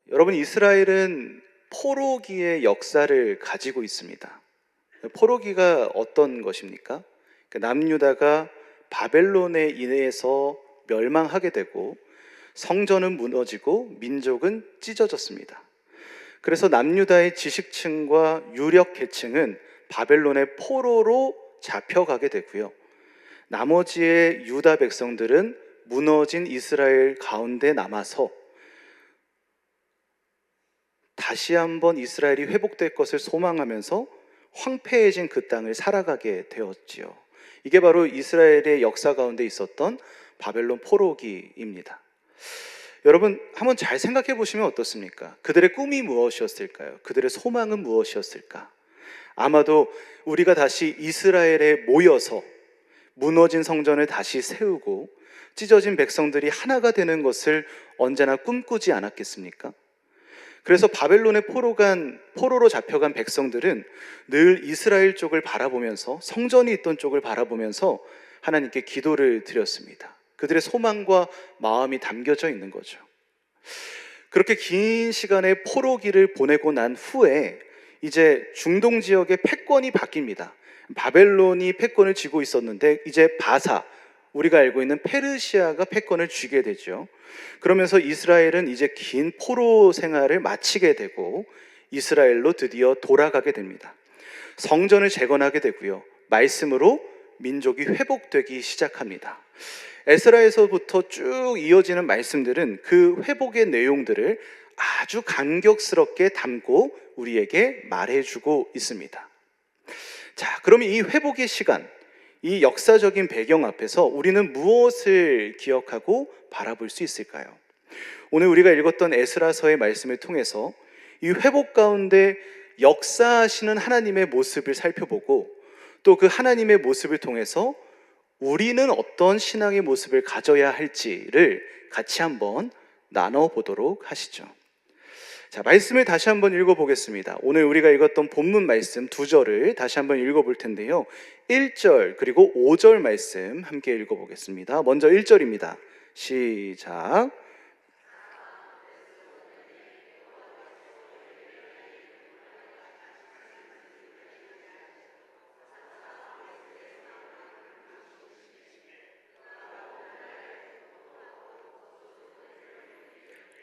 여러분, 이스라엘은 포로기의 역사를 가지고 있습니다. 포로기가 어떤 것입니까? 남유다가 바벨론에 의해서 멸망하게 되고 성전은 무너지고 민족은 찢어졌습니다. 그래서 남유다의 지식층과 유력 계층은 바벨론의 포로로 잡혀가게 되고요. 나머지의 유다 백성들은 무너진 이스라엘 가운데 남아서 다시 한번 이스라엘이 회복될 것을 소망하면서 황폐해진 그 땅을 살아가게 되었지요. 이게 바로 이스라엘의 역사 가운데 있었던 바벨론 포로기입니다. 여러분, 한번 잘 생각해 보시면 어떻습니까? 그들의 꿈이 무엇이었을까요? 그들의 소망은 무엇이었을까? 아마도 우리가 다시 이스라엘에 모여서 무너진 성전을 다시 세우고 찢어진 백성들이 하나가 되는 것을 언제나 꿈꾸지 않았겠습니까? 그래서 바벨론의 포로로 잡혀간 백성들은 늘 이스라엘 쪽을 바라보면서, 성전이 있던 쪽을 바라보면서 하나님께 기도를 드렸습니다. 그들의 소망과 마음이 담겨져 있는 거죠. 그렇게 긴 시간의 포로기를 보내고 난 후에 이제 중동 지역의 패권이 바뀝니다. 바벨론이 패권을 쥐고 있었는데 이제 바사, 우리가 알고 있는 페르시아가 패권을 쥐게 되죠. 그러면서 이스라엘은 이제 긴 포로 생활을 마치게 되고 이스라엘로 드디어 돌아가게 됩니다. 성전을 재건하게 되고요. 말씀으로 민족이 회복되기 시작합니다. 에스라에서부터 쭉 이어지는 말씀들은 그 회복의 내용들을 아주 감격스럽게 담고 우리에게 말해주고 있습니다. 자, 그러면 이 회복의 시간, 이 역사적인 배경 앞에서 우리는 무엇을 기억하고 바라볼 수 있을까요? 오늘 우리가 읽었던 에스라서의 말씀을 통해서 이 회복 가운데 역사하시는 하나님의 모습을 살펴보고 또 그 하나님의 모습을 통해서 우리는 어떤 신앙의 모습을 가져야 할지를 같이 한번 나눠보도록 하시죠. 자, 말씀을 다시 한번 읽어보겠습니다. 오늘 우리가 읽었던 본문 말씀 2절을 다시 한번 읽어볼 텐데요. 1절 그리고 5절 말씀 함께 읽어보겠습니다. 먼저 1절입니다. 시작.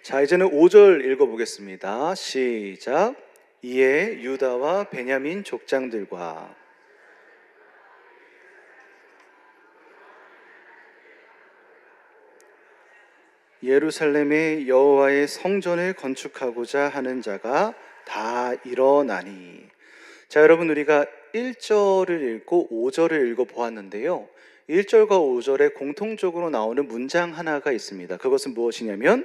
자, 이제는 5절 읽어보겠습니다. 시작. 이에 유다와 베냐민 족장들과 예루살렘의 여호와의 성전을 건축하고자 하는 자가 다 일어나니. 자, 여러분, 우리가 1절을 읽고 5절을 읽어보았는데요. 1절과 5절에 공통적으로 나오는 문장 하나가 있습니다. 그것은 무엇이냐면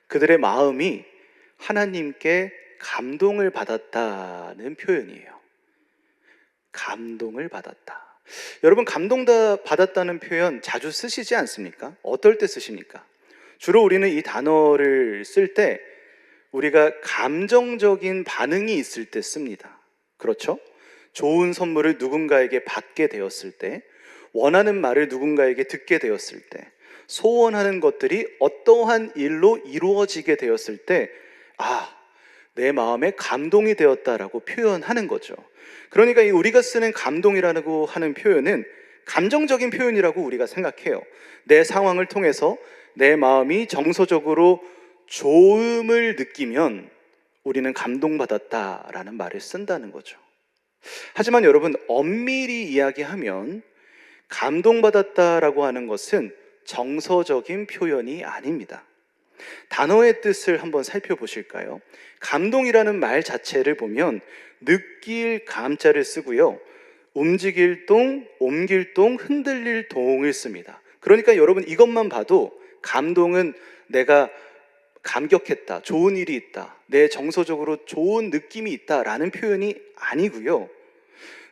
그들의 마음이 하나님께 감동을 받았다는 표현이에요. 감동을 받았다. 여러분, 받았다는 표현 자주 쓰시지 않습니까? 어떨 때 쓰십니까? 주로 우리는 이 단어를 쓸 때 우리가 감정적인 반응이 있을 때 씁니다. 그렇죠? 좋은 선물을 누군가에게 받게 되었을 때, 원하는 말을 누군가에게 듣게 되었을 때, 소원하는 것들이 어떠한 일로 이루어지게 되었을 때, 내 마음에 감동이 되었다라고 표현하는 거죠. 그러니까 우리가 쓰는 감동이라고 하는 표현은 감정적인 표현이라고 우리가 생각해요. 내 상황을 통해서 내 마음이 정서적으로 좋음을 느끼면 우리는 감동받았다라는 말을 쓴다는 거죠. 하지만 여러분, 엄밀히 이야기하면 감동받았다라고 하는 것은 정서적인 표현이 아닙니다. 단어의 뜻을 한번 살펴보실까요? 감동이라는 말 자체를 보면 느낄 감자를 쓰고요, 움직일 동, 옮길 동, 흔들릴 동을 씁니다. 그러니까 여러분, 이것만 봐도 감동은 내가 감격했다, 좋은 일이 있다, 내 정서적으로 좋은 느낌이 있다라는 표현이 아니고요,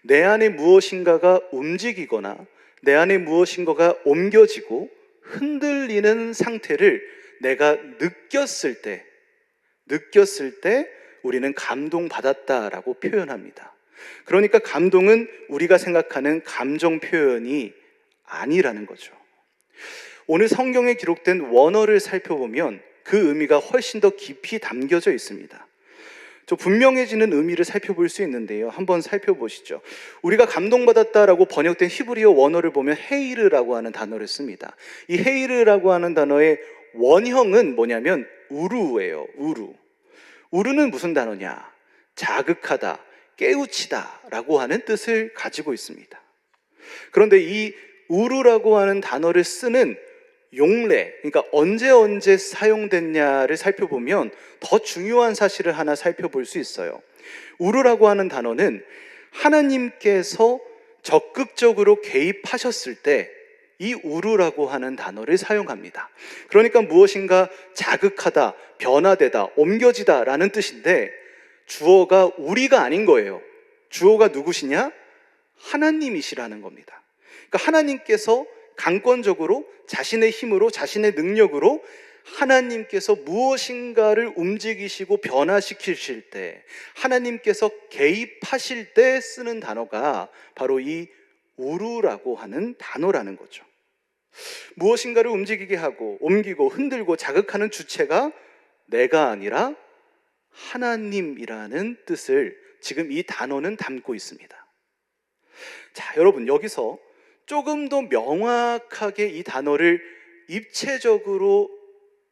내 안에 무엇인가가 움직이거나 내 안에 무엇인가가 옮겨지고 흔들리는 상태를 내가 느꼈을 때 우리는 감동받았다라고 표현합니다. 그러니까 감동은 우리가 생각하는 감정 표현이 아니라는 거죠. 오늘 성경에 기록된 원어를 살펴보면 그 의미가 훨씬 더 깊이 담겨져 있습니다. 저 분명해지는 의미를 살펴볼 수 있는데요. 한번 살펴보시죠. 우리가 감동받았다라고 번역된 히브리어 원어를 보면 헤이르라고 하는 단어를 씁니다. 이 헤이르라고 하는 단어의 원형은 뭐냐면 우루예요. 우루. 우루는 무슨 단어냐? 자극하다, 깨우치다 라고 하는 뜻을 가지고 있습니다. 그런데 이 우루라고 하는 단어를 쓰는 용례, 그러니까 언제 사용됐냐를 살펴보면 더 중요한 사실을 하나 살펴볼 수 있어요. 우루라고 하는 단어는 하나님께서 적극적으로 개입하셨을 때 이 우루라고 하는 단어를 사용합니다. 그러니까 무엇인가 자극하다, 변화되다, 옮겨지다 라는 뜻인데 주어가 우리가 아닌 거예요. 주어가 누구시냐? 하나님이시라는 겁니다. 그러니까 하나님께서 강권적으로 자신의 힘으로, 자신의 능력으로 하나님께서 무엇인가를 움직이시고 변화시키실 때, 하나님께서 개입하실 때 쓰는 단어가 바로 이 우루라고 하는 단어라는 거죠. 무엇인가를 움직이게 하고 옮기고 흔들고 자극하는 주체가 내가 아니라 하나님이라는 뜻을 지금 이 단어는 담고 있습니다. 자, 여러분, 여기서 조금 더 명확하게 이 단어를 입체적으로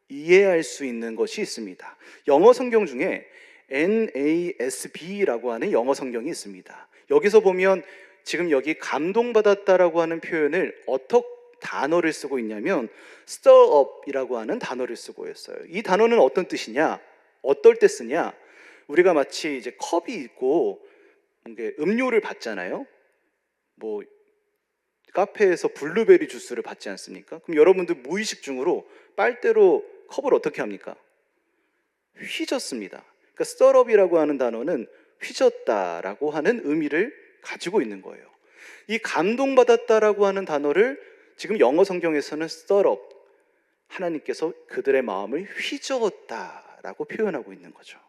이해할 수 있는 것이 있습니다. 영어 성경 중에 NASB라고 하는 영어 성경이 있습니다. 여기서 보면 지금 여기 감동받았다라고 하는 표현을 어떻게 단어를 쓰고 있냐면 stir up이라고 하는 단어를 쓰고 있어요. 이 단어는 어떤 뜻이냐? 어떨 때 쓰냐? 우리가 마치 이제 컵이 있고 음료를 받잖아요. 뭐 카페에서 블루베리 주스를 받지 않습니까? 그럼 여러분들 무의식 중으로 빨대로 컵을 어떻게 합니까? 휘젓습니다. 그러니까 stir up이라고 하는 단어는 휘젓다라고 하는 의미를 가지고 있는 거예요. 이 감동받았다라고 하는 단어를 지금 영어 성경에서는 stir up, 하나님께서 그들의 마음을 휘저었다라고 표현하고 있는 거죠.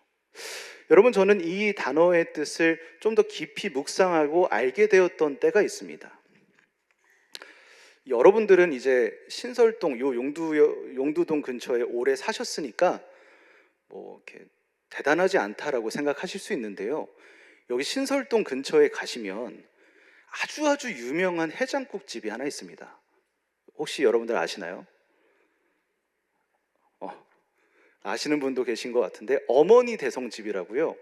여러분, 저는 이 단어의 뜻을 좀 더 깊이 묵상하고 알게 되었던 때가 있습니다. 여러분들은 이제 신설동, 용두동 근처에 오래 사셨으니까 뭐 이렇게 대단하지 않다라고 생각하실 수 있는데요. 여기 신설동 근처에 가시면 아주 유명한 해장국집이 하나 있습니다. 혹시 여러분들 아시나요? 아시는 분도 계신 것 같은데 어머니 대성집이라고요.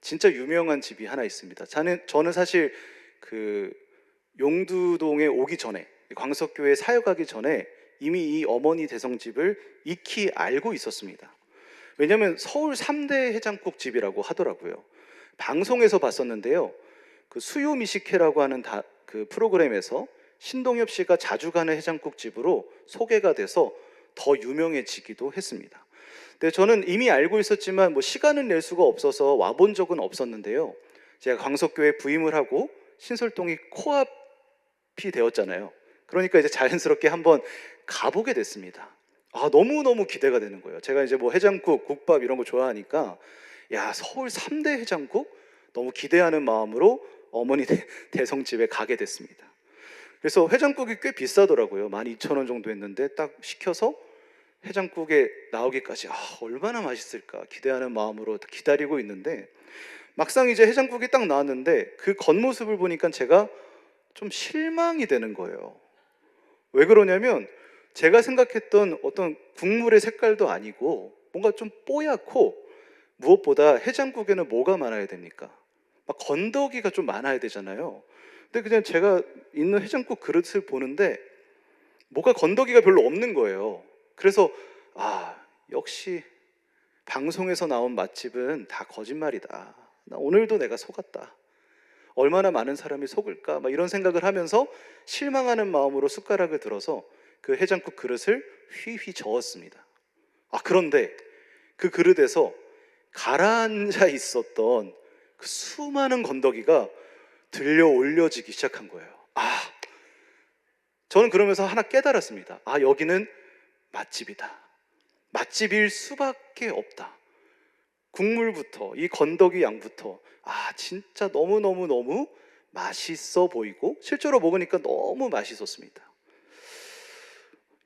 진짜 유명한 집이 하나 있습니다. 저는 사실 그 용두동에 오기 전에, 광석교회 사역하기 전에 이미 이 어머니 대성집을 익히 알고 있었습니다. 왜냐하면 서울 3대 해장국집이라고 하더라고요. 방송에서 봤었는데요. 그 수요미식회라고 하는 그 프로그램에서 신동엽 씨가 자주 가는 해장국집으로 소개가 돼서 더 유명해지기도 했습니다. 근데 저는 이미 알고 있었지만 뭐 시간을 낼 수가 없어서 와본 적은 없었는데요. 제가 광석교회 부임을 하고 신설동이 코앞이 되었잖아요. 그러니까 이제 자연스럽게 한번 가보게 됐습니다. 너무너무 기대가 되는 거예요. 제가 이제 뭐 해장국, 국밥 이런 거 좋아하니까 야, 서울 3대 해장국? 너무 기대하는 마음으로 어머니 대성집에 가게 됐습니다. 그래서 해장국이 꽤 비싸더라고요. 12,000원 정도 했는데 딱 시켜서 해장국에 나오기까지 얼마나 맛있을까 기대하는 마음으로 기다리고 있는데 막상 이제 해장국이 딱 나왔는데 그 겉모습을 보니까 제가 좀 실망이 되는 거예요. 왜 그러냐면 제가 생각했던 어떤 국물의 색깔도 아니고 뭔가 좀 뽀얗고 무엇보다 해장국에는 뭐가 많아야 됩니까? 막 건더기가 좀 많아야 되잖아요. 근데 그냥 제가 있는 해장국 그릇을 보는데 뭐가 건더기가 별로 없는 거예요. 그래서 역시 방송에서 나온 맛집은 다 거짓말이다. 나 오늘도 내가 속았다. 얼마나 많은 사람이 속을까? 막 이런 생각을 하면서 실망하는 마음으로 숟가락을 들어서 그 해장국 그릇을 휘휘 저었습니다. 그런데 그 그릇에서 가라앉아 있었던 그 수많은 건더기가 들려 올려지기 시작한 거예요. 저는 그러면서 하나 깨달았습니다. 여기는 맛집이다. 맛집일 수밖에 없다. 국물부터 이 건더기 양부터 진짜 너무 맛있어 보이고 실제로 먹으니까 너무 맛있었습니다.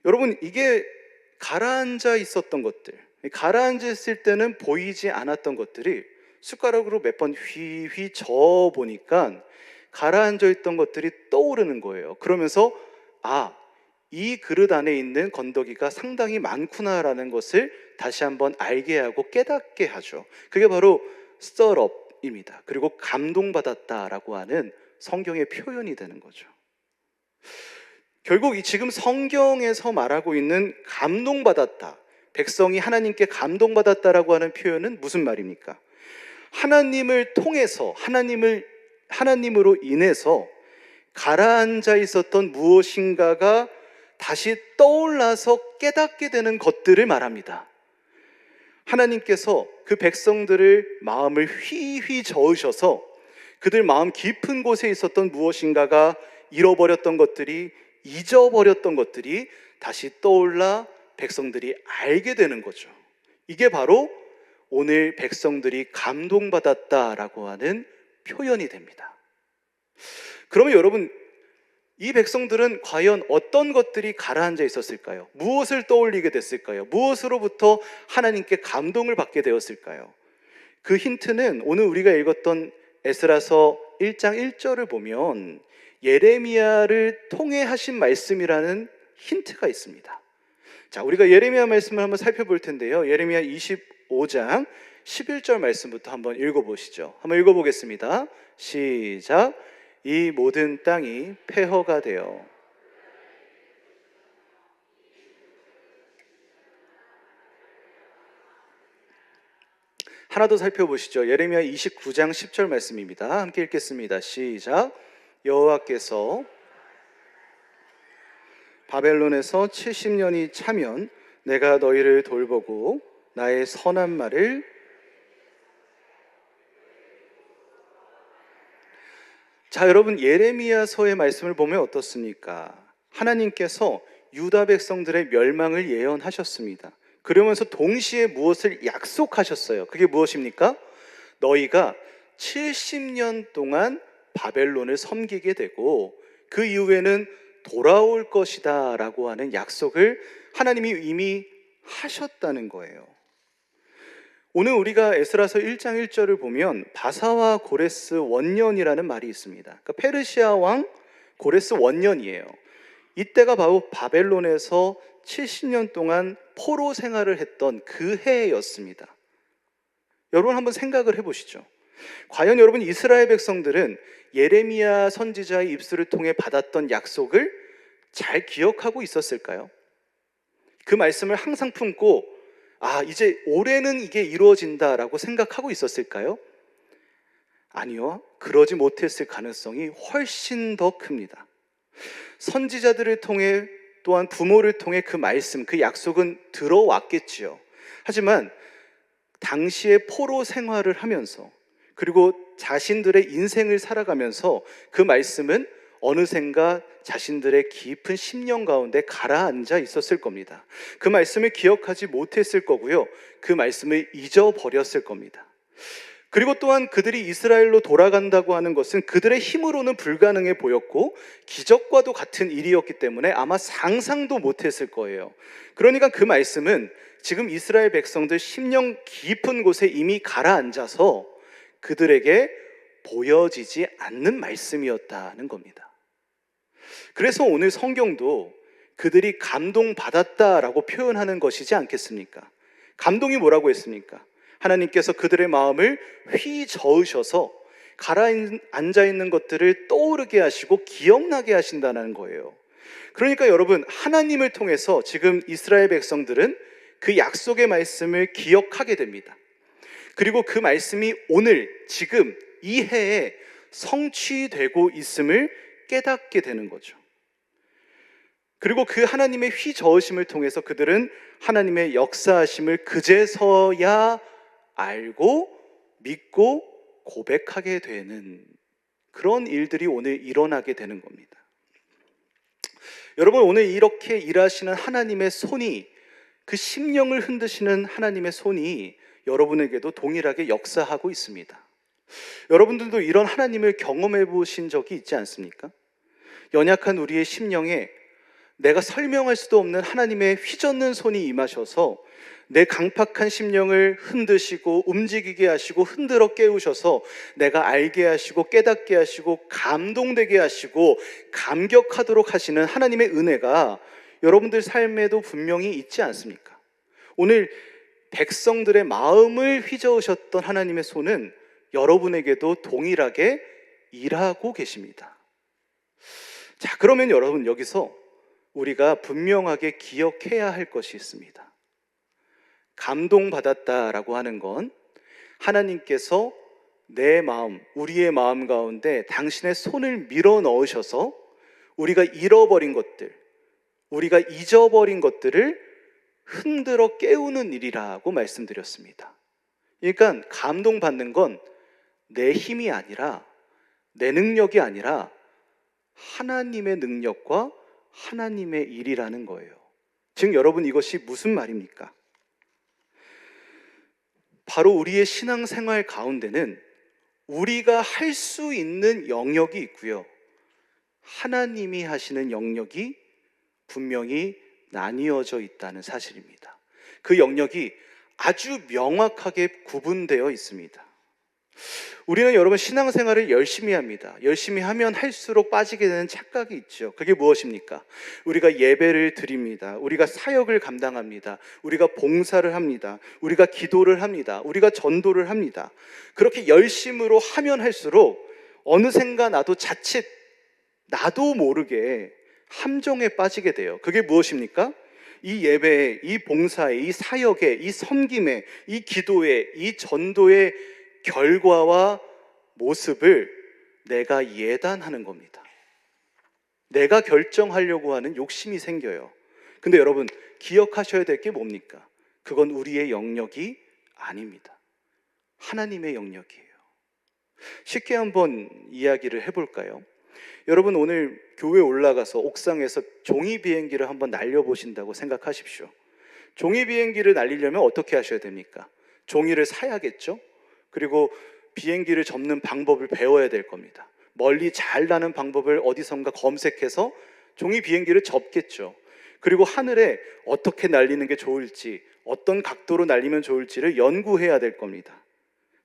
여러분, 이게 가라앉아 있었던 것들, 가라앉아 있을 때는 보이지 않았던 것들이 숟가락으로 몇 번 휘휘 저어 보니까 가라앉아 있던 것들이 떠오르는 거예요. 그러면서 아, 이 그릇 안에 있는 건더기가 상당히 많구나라는 것을 다시 한번 알게 하고 깨닫게 하죠. 그게 바로 stirup입니다. 그리고 감동받았다라고 하는 성경의 표현이 되는 거죠. 결국 이 지금 성경에서 말하고 있는 감동받았다, 백성이 하나님께 감동받았다라고 하는 표현은 무슨 말입니까? 하나님을 통해서, 하나님으로 인해서 가라앉아 있었던 무엇인가가 다시 떠올라서 깨닫게 되는 것들을 말합니다. 하나님께서 그 백성들을 마음을 휘휘 저으셔서 그들 마음 깊은 곳에 있었던 무엇인가가 잃어버렸던 것들이, 잊어버렸던 것들이 다시 떠올라 백성들이 알게 되는 거죠. 이게 바로 오늘 백성들이 감동받았다라고 하는 표현이 됩니다. 그러면 여러분, 이 백성들은 과연 어떤 것들이 가라앉아 있었을까요? 무엇을 떠올리게 됐을까요? 무엇으로부터 하나님께 감동을 받게 되었을까요? 그 힌트는 오늘 우리가 읽었던 에스라서 1장 1절을 보면 예레미야를 통해 하신 말씀이라는 힌트가 있습니다. 자, 우리가 예레미야 말씀을 한번 살펴볼 텐데요. 예레미야 25장 11절 말씀부터 한번 읽어보시죠. 한번 읽어보겠습니다. 시작. 이 모든 땅이 폐허가 되어 하나 더 살펴보시죠. 예레미야 29장 10절 말씀입니다. 함께 읽겠습니다. 시작. 여호와께서 바벨론에서 70년이 차면 내가 너희를 돌보고 나의 선한 말을, 자, 여러분, 예레미야서의 말씀을 보면 어떻습니까? 하나님께서 유다 백성들의 멸망을 예언하셨습니다. 그러면서 동시에 무엇을 약속하셨어요? 그게 무엇입니까? 너희가 70년 동안 바벨론을 섬기게 되고 그 이후에는 돌아올 것이다 라고 하는 약속을 하나님이 이미 하셨다는 거예요. 오늘 우리가 에스라서 1장 1절을 보면 바사와 고레스 원년이라는 말이 있습니다. 그러니까 페르시아 왕 고레스 원년이에요. 이때가 바로 바벨론에서 70년 동안 포로 생활을 했던 그 해였습니다. 여러분 한번 생각을 해보시죠. 과연 여러분 이스라엘 백성들은 예레미야 선지자의 입술을 통해 받았던 약속을 잘 기억하고 있었을까요? 그 말씀을 항상 품고 아, 이제 올해는 이게 이루어진다라고 생각하고 있었을까요? 아니요. 그러지 못했을 가능성이 훨씬 더 큽니다. 선지자들을 통해 또한 부모를 통해 그 말씀, 그 약속은 들어왔겠지요. 하지만 당시에 포로 생활을 하면서 그리고 자신들의 인생을 살아가면서 그 말씀은 어느샌가 자신들의 깊은 심령 가운데 가라앉아 있었을 겁니다. 그 말씀을 기억하지 못했을 거고요. 그 말씀을 잊어버렸을 겁니다. 그리고 또한 그들이 이스라엘로 돌아간다고 하는 것은 그들의 힘으로는 불가능해 보였고 기적과도 같은 일이었기 때문에 아마 상상도 못했을 거예요. 그러니까 그 말씀은 지금 이스라엘 백성들 심령 깊은 곳에 이미 가라앉아서 그들에게 보여지지 않는 말씀이었다는 겁니다. 그래서 오늘 성경도 그들이 감동받았다라고 표현하는 것이지 않겠습니까? 감동이 뭐라고 했습니까? 하나님께서 그들의 마음을 휘저으셔서 가라앉아 있는 것들을 떠오르게 하시고 기억나게 하신다는 거예요. 그러니까 여러분, 하나님을 통해서 지금 이스라엘 백성들은 그 약속의 말씀을 기억하게 됩니다. 그리고 그 말씀이 오늘 지금 이 해에 성취되고 있음을 깨닫게 되는 거죠. 그리고 그 하나님의 휘저으심을 통해서 그들은 하나님의 역사하심을 그제서야 알고 믿고 고백하게 되는 그런 일들이 오늘 일어나게 되는 겁니다. 여러분, 오늘 이렇게 일하시는 하나님의 손이, 그 심령을 흔드시는 하나님의 손이 여러분에게도 동일하게 역사하고 있습니다. 여러분들도 이런 하나님을 경험해 보신 적이 있지 않습니까? 연약한 우리의 심령에 내가 설명할 수도 없는 하나님의 휘젓는 손이 임하셔서 내 강팍한 심령을 흔드시고 움직이게 하시고 흔들어 깨우셔서 내가 알게 하시고 깨닫게 하시고 감동되게 하시고 감격하도록 하시는 하나님의 은혜가 여러분들 삶에도 분명히 있지 않습니까? 오늘 백성들의 마음을 휘저으셨던 하나님의 손은 여러분에게도 동일하게 일하고 계십니다. 자, 그러면 여러분, 여기서 우리가 분명하게 기억해야 할 것이 있습니다. 감동받았다라고 하는 건 하나님께서 내 마음, 우리의 마음 가운데 당신의 손을 밀어 넣으셔서 우리가 잃어버린 것들, 우리가 잊어버린 것들을 흔들어 깨우는 일이라고 말씀드렸습니다. 그러니까 감동받는 건 내 힘이 아니라, 내 능력이 아니라 하나님의 능력과 하나님의 일이라는 거예요. 즉 여러분, 이것이 무슨 말입니까? 바로 우리의 신앙생활 가운데는 우리가 할 수 있는 영역이 있고요, 하나님이 하시는 영역이 분명히 나뉘어져 있다는 사실입니다. 그 영역이 아주 명확하게 구분되어 있습니다. 우리는 여러분 신앙생활을 열심히 합니다. 열심히 하면 할수록 빠지게 되는 착각이 있죠. 그게 무엇입니까? 우리가 예배를 드립니다. 우리가 사역을 감당합니다. 우리가 봉사를 합니다. 우리가 기도를 합니다. 우리가 전도를 합니다. 그렇게 열심으로 하면 할수록 어느샌가 자칫 나도 모르게 함정에 빠지게 돼요. 그게 무엇입니까? 이 예배에, 이 봉사에, 이 사역에, 이 섬김에, 이 기도에, 이 전도의 결과와 모습을 내가 예단하는 겁니다. 내가 결정하려고 하는 욕심이 생겨요. 근데 여러분, 기억하셔야 될 게 뭡니까? 그건 우리의 영역이 아닙니다. 하나님의 영역이에요. 쉽게 한번 이야기를 해볼까요? 여러분, 오늘 교회 올라가서 옥상에서 종이 비행기를 한번 날려보신다고 생각하십시오. 종이 비행기를 날리려면 어떻게 하셔야 됩니까? 종이를 사야겠죠? 그리고 비행기를 접는 방법을 배워야 될 겁니다. 멀리 잘 나는 방법을 어디선가 검색해서 종이 비행기를 접겠죠. 그리고 하늘에 어떻게 날리는 게 좋을지, 어떤 각도로 날리면 좋을지를 연구해야 될 겁니다.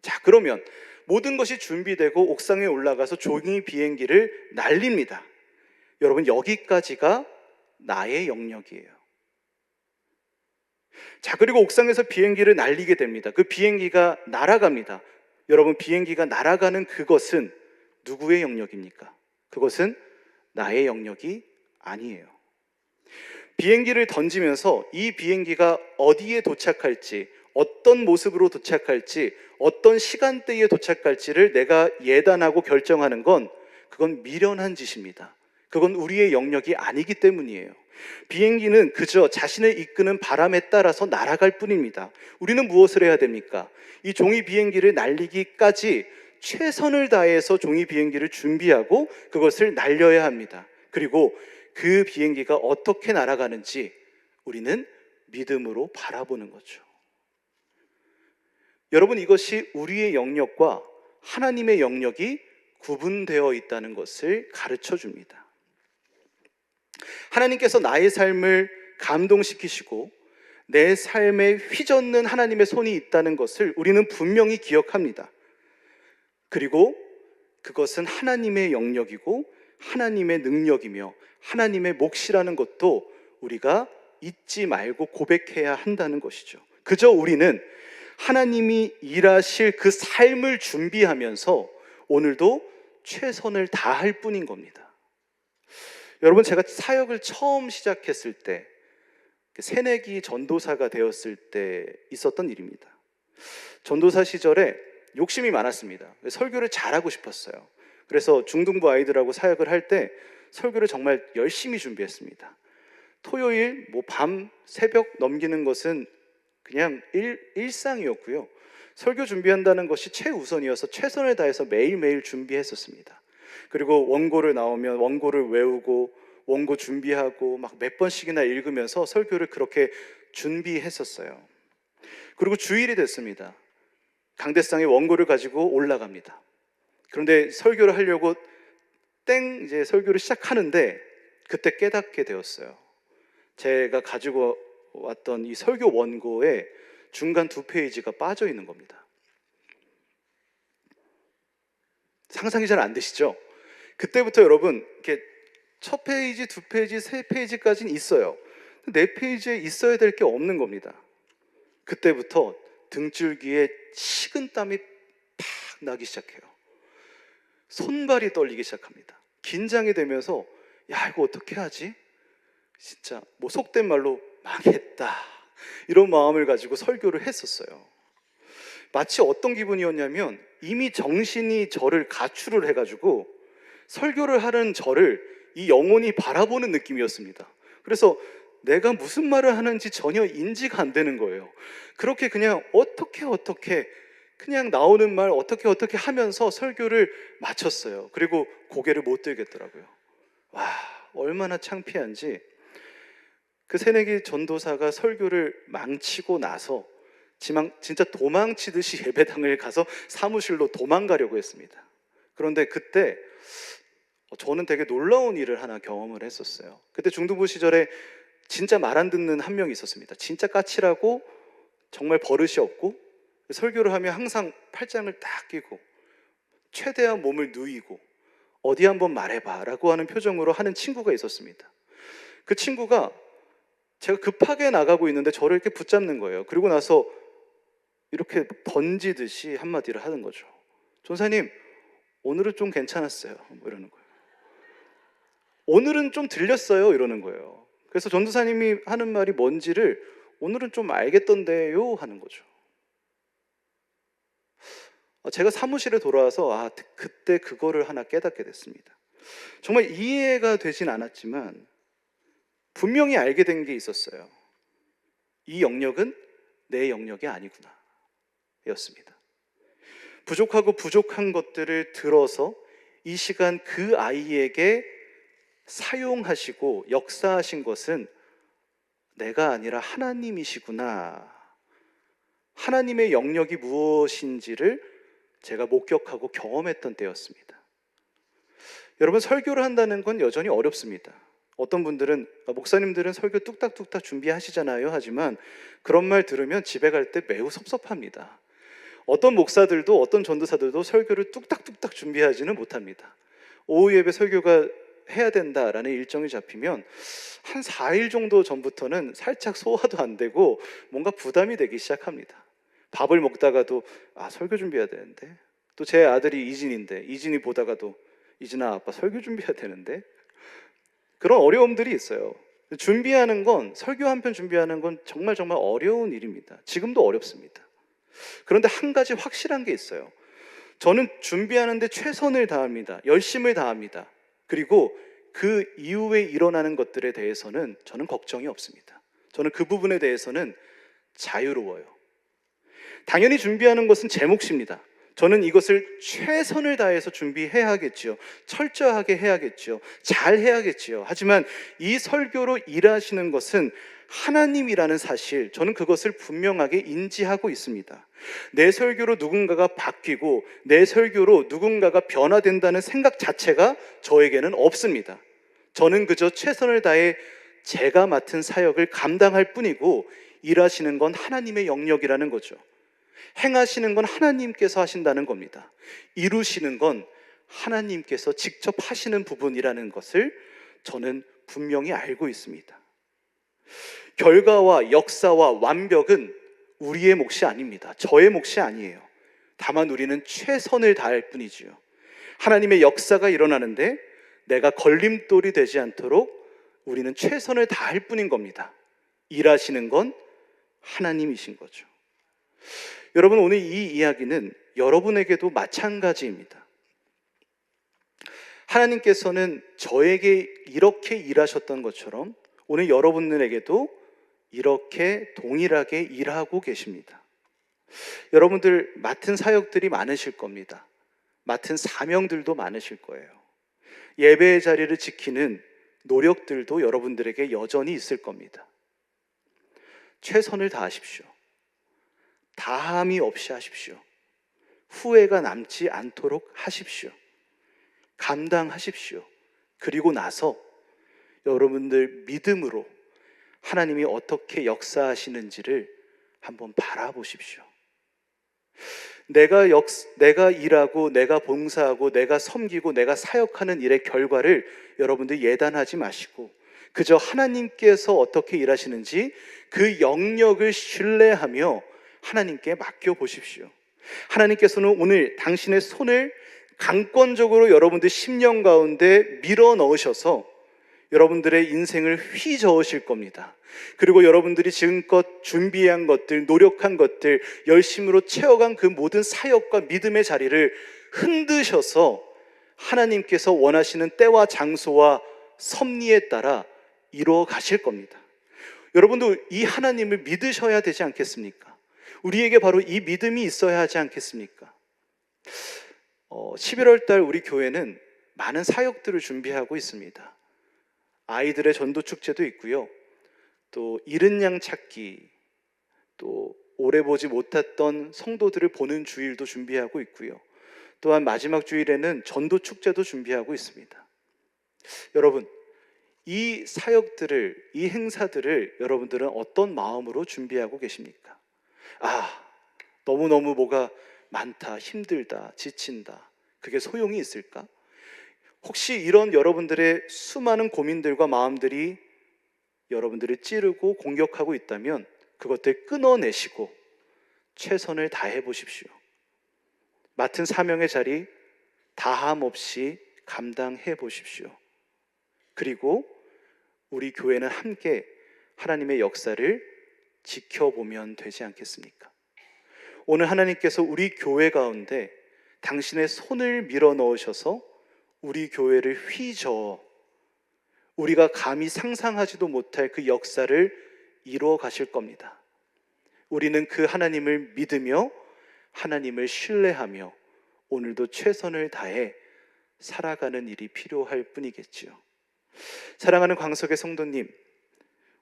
자, 그러면 모든 것이 준비되고 옥상에 올라가서 종이 비행기를 날립니다. 여러분, 여기까지가 나의 영역이에요. 자, 그리고 옥상에서 비행기를 날리게 됩니다. 그 비행기가 날아갑니다. 여러분, 비행기가 날아가는 그것은 누구의 영역입니까? 그것은 나의 영역이 아니에요. 비행기를 던지면서 이 비행기가 어디에 도착할지, 어떤 모습으로 도착할지, 어떤 시간대에 도착할지를 내가 예단하고 결정하는 건 그건 미련한 짓입니다. 그건 우리의 영역이 아니기 때문이에요. 비행기는 그저 자신을 이끄는 바람에 따라서 날아갈 뿐입니다. 우리는 무엇을 해야 됩니까? 이 종이 비행기를 날리기까지 최선을 다해서 종이 비행기를 준비하고 그것을 날려야 합니다. 그리고 그 비행기가 어떻게 날아가는지 우리는 믿음으로 바라보는 거죠. 여러분, 이것이 우리의 영역과 하나님의 영역이 구분되어 있다는 것을 가르쳐 줍니다. 하나님께서 나의 삶을 감동시키시고 내 삶에 휘젓는 하나님의 손이 있다는 것을 우리는 분명히 기억합니다. 그리고 그것은 하나님의 영역이고 하나님의 능력이며 하나님의 몫이라는 것도 우리가 잊지 말고 고백해야 한다는 것이죠. 그저 우리는 하나님이 일하실 그 삶을 준비하면서 오늘도 최선을 다할 뿐인 겁니다. 여러분, 제가 사역을 처음 시작했을 때, 새내기 전도사가 되었을 때 있었던 일입니다. 전도사 시절에 욕심이 많았습니다. 설교를 잘하고 싶었어요. 그래서 중등부 아이들하고 사역을 할 때 설교를 정말 열심히 준비했습니다. 토요일 밤 새벽 넘기는 것은 그냥 일상이었고요. 설교 준비한다는 것이 최우선이어서 최선을 다해서 매일매일 준비했었습니다. 그리고 원고를 나오면 원고를 외우고 원고 준비하고 막 몇 번씩이나 읽으면서 설교를 그렇게 준비했었어요. 그리고 주일이 됐습니다. 강대상에 원고를 가지고 올라갑니다. 그런데 설교를 하려고 이제 설교를 시작하는데 그때 깨닫게 되었어요. 제가 가지고 왔던 이 설교 원고에 중간 2페이지가 빠져 있는 겁니다. 상상이 잘 안 되시죠? 그때부터 여러분 이렇게 첫 페이지, 2페이지, 3페이지까지는 있어요. 4페이지에 있어야 될 게 없는 겁니다. 그때부터 등줄기에 식은땀이 팍 나기 시작해요. 손발이 떨리기 시작합니다. 긴장이 되면서 야, 이거 어떻게 하지? 진짜 뭐 속된 말로 망했다, 이런 마음을 가지고 설교를 했었어요. 마치 어떤 기분이었냐면 이미 정신이 저를 가출을 해가지고 설교를 하는 저를 이 영혼이 바라보는 느낌이었습니다. 그래서 내가 무슨 말을 하는지 전혀 인지가 안 되는 거예요. 그렇게 그냥 어떻게 그냥 나오는 말 어떻게 하면서 설교를 마쳤어요. 그리고 고개를 못 들겠더라고요. 와, 얼마나 창피한지. 그 새내기 전도사가 설교를 망치고 나서 진짜 도망치듯이 예배당을 가서 사무실로 도망가려고 했습니다. 그런데 그때 저는 되게 놀라운 일을 하나 경험을 했었어요. 그때 중등부 시절에 진짜 말 안 듣는 한 명이 있었습니다. 진짜 까칠하고 정말 버릇이 없고 설교를 하면 항상 팔짱을 딱 끼고 최대한 몸을 누이고 어디 한번 말해봐 라고 하는 표정으로 하는 친구가 있었습니다. 그 친구가 제가 급하게 나가고 있는데 저를 이렇게 붙잡는 거예요. 그리고 나서 이렇게 던지듯이 한마디를 하는 거죠. 전사님, 오늘은 좀 괜찮았어요. 뭐 이러는 거예요. 오늘은 좀 들렸어요. 이러는 거예요. 그래서 전도사님이 하는 말이 뭔지를 오늘은 좀 알겠던데요 하는 거죠. 제가 사무실에 돌아와서 그때 그거를 하나 깨닫게 됐습니다. 정말 이해가 되진 않았지만 분명히 알게 된 게 있었어요. 이 영역은 내 영역이 아니구나 였습니다. 부족하고 부족한 것들을 들어서 이 시간 그 아이에게 사용하시고 역사하신 것은 내가 아니라 하나님이시구나, 하나님의 영역이 무엇인지를 제가 목격하고 경험했던 때였습니다. 여러분, 설교를 한다는 건 여전히 어렵습니다. 어떤 분들은 목사님들은 설교 뚝딱뚝딱 준비하시잖아요 하지만 그런 말 들으면 집에 갈 때 매우 섭섭합니다. 어떤 목사들도 어떤 전도사들도 설교를 뚝딱뚝딱 준비하지는 못합니다. 오후 예배 설교가 해야 된다라는 일정이 잡히면 한 4일 정도 전부터는 살짝 소화도 안 되고 뭔가 부담이 되기 시작합니다. 밥을 먹다가도 설교 준비해야 되는데, 또 제 아들이 이진인데 이진이 보다가도 이진아, 아빠 설교 준비해야 되는데, 그런 어려움들이 있어요. 준비하는 건, 설교 한 편 준비하는 건 정말 어려운 일입니다. 지금도 어렵습니다. 그런데 한 가지 확실한 게 있어요. 저는 준비하는데 최선을 다합니다. 열심을 다합니다. 그리고 그 이후에 일어나는 것들에 대해서는 저는 걱정이 없습니다. 저는 그 부분에 대해서는 자유로워요. 당연히 준비하는 것은 제 몫입니다. 저는 이것을 최선을 다해서 준비해야 하겠지요. 철저하게 해야겠지요. 잘 해야겠지요. 하지만 이 설교로 일하시는 것은 하나님이라는 사실, 저는 그것을 분명하게 인지하고 있습니다. 내 설교로 누군가가 바뀌고 내 설교로 누군가가 변화된다는 생각 자체가 저에게는 없습니다. 저는 그저 최선을 다해 제가 맡은 사역을 감당할 뿐이고 일하시는 건 하나님의 영역이라는 거죠. 행하시는 건 하나님께서 하신다는 겁니다. 이루시는 건 하나님께서 직접 하시는 부분이라는 것을 저는 분명히 알고 있습니다. 결과와 역사와 완벽은 우리의 몫이 아닙니다. 저의 몫이 아니에요. 다만 우리는 최선을 다할 뿐이지요. 하나님의 역사가 일어나는데 내가 걸림돌이 되지 않도록 우리는 최선을 다할 뿐인 겁니다. 일하시는 건 하나님이신 거죠. 여러분, 오늘 이 이야기는 여러분에게도 마찬가지입니다. 하나님께서는 저에게 이렇게 일하셨던 것처럼 오늘 여러분들에게도 이렇게 동일하게 일하고 계십니다. 여러분들 맡은 사역들이 많으실 겁니다. 맡은 사명들도 많으실 거예요. 예배의 자리를 지키는 노력들도 여러분들에게 여전히 있을 겁니다. 최선을 다하십시오. 다함이 없이 하십시오. 후회가 남지 않도록 하십시오. 감당하십시오. 그리고 나서 여러분들 믿음으로 하나님이 어떻게 역사하시는지를 한번 바라보십시오. 내가 일하고 내가 봉사하고 내가 섬기고 내가 사역하는 일의 결과를 여러분들 예단하지 마시고 그저 하나님께서 어떻게 일하시는지 그 영역을 신뢰하며 하나님께 맡겨보십시오. 하나님께서는 오늘 당신의 손을 강권적으로 여러분들 심령 가운데 밀어 넣으셔서 여러분들의 인생을 휘저으실 겁니다. 그리고 여러분들이 지금껏 준비한 것들, 노력한 것들, 열심으로 채워간 그 모든 사역과 믿음의 자리를 흔드셔서 하나님께서 원하시는 때와 장소와 섭리에 따라 이루어 가실 겁니다. 여러분도 이 하나님을 믿으셔야 되지 않겠습니까? 우리에게 바로 이 믿음이 있어야 하지 않겠습니까? 11월 달 우리 교회는 많은 사역들을 준비하고 있습니다. 아이들의 전도 축제도 있고요. 또 잃은 양 찾기, 또 오래 보지 못했던 성도들을 보는 주일도 준비하고 있고요. 또한 마지막 주일에는 전도 축제도 준비하고 있습니다. 여러분, 이 사역들을, 이 행사들을 여러분들은 어떤 마음으로 준비하고 계십니까? 너무너무 뭐가 많다, 힘들다, 지친다. 그게 소용이 있을까? 혹시 이런 여러분들의 수많은 고민들과 마음들이 여러분들을 찌르고 공격하고 있다면 그것들 끊어내시고 최선을 다해 보십시오. 맡은 사명의 자리 다함 없이 감당해 보십시오. 그리고 우리 교회는 함께 하나님의 역사를 지켜보면 되지 않겠습니까? 오늘 하나님께서 우리 교회 가운데 당신의 손을 밀어 넣으셔서 우리 교회를 휘저어 우리가 감히 상상하지도 못할 그 역사를 이루어 가실 겁니다. 우리는 그 하나님을 믿으며 하나님을 신뢰하며 오늘도 최선을 다해 살아가는 일이 필요할 뿐이겠지요. 사랑하는 광석의 성도님,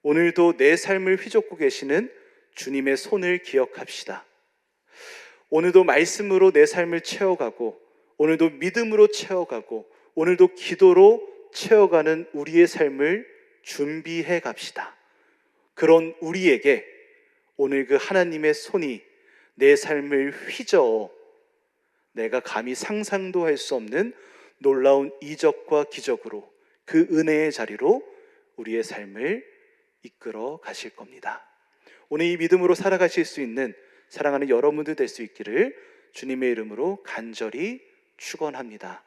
오늘도 내 삶을 휘젓고 계시는 주님의 손을 기억합시다. 오늘도 말씀으로 내 삶을 채워가고 오늘도 믿음으로 채워가고 오늘도 기도로 채워가는 우리의 삶을 준비해 갑시다. 그런 우리에게 오늘 그 하나님의 손이 내 삶을 휘저어 내가 감히 상상도 할 수 없는 놀라운 이적과 기적으로 그 은혜의 자리로 우리의 삶을 이끌어 가실 겁니다. 오늘 이 믿음으로 살아가실 수 있는 사랑하는 여러분들 될 수 있기를 주님의 이름으로 간절히 축원합니다.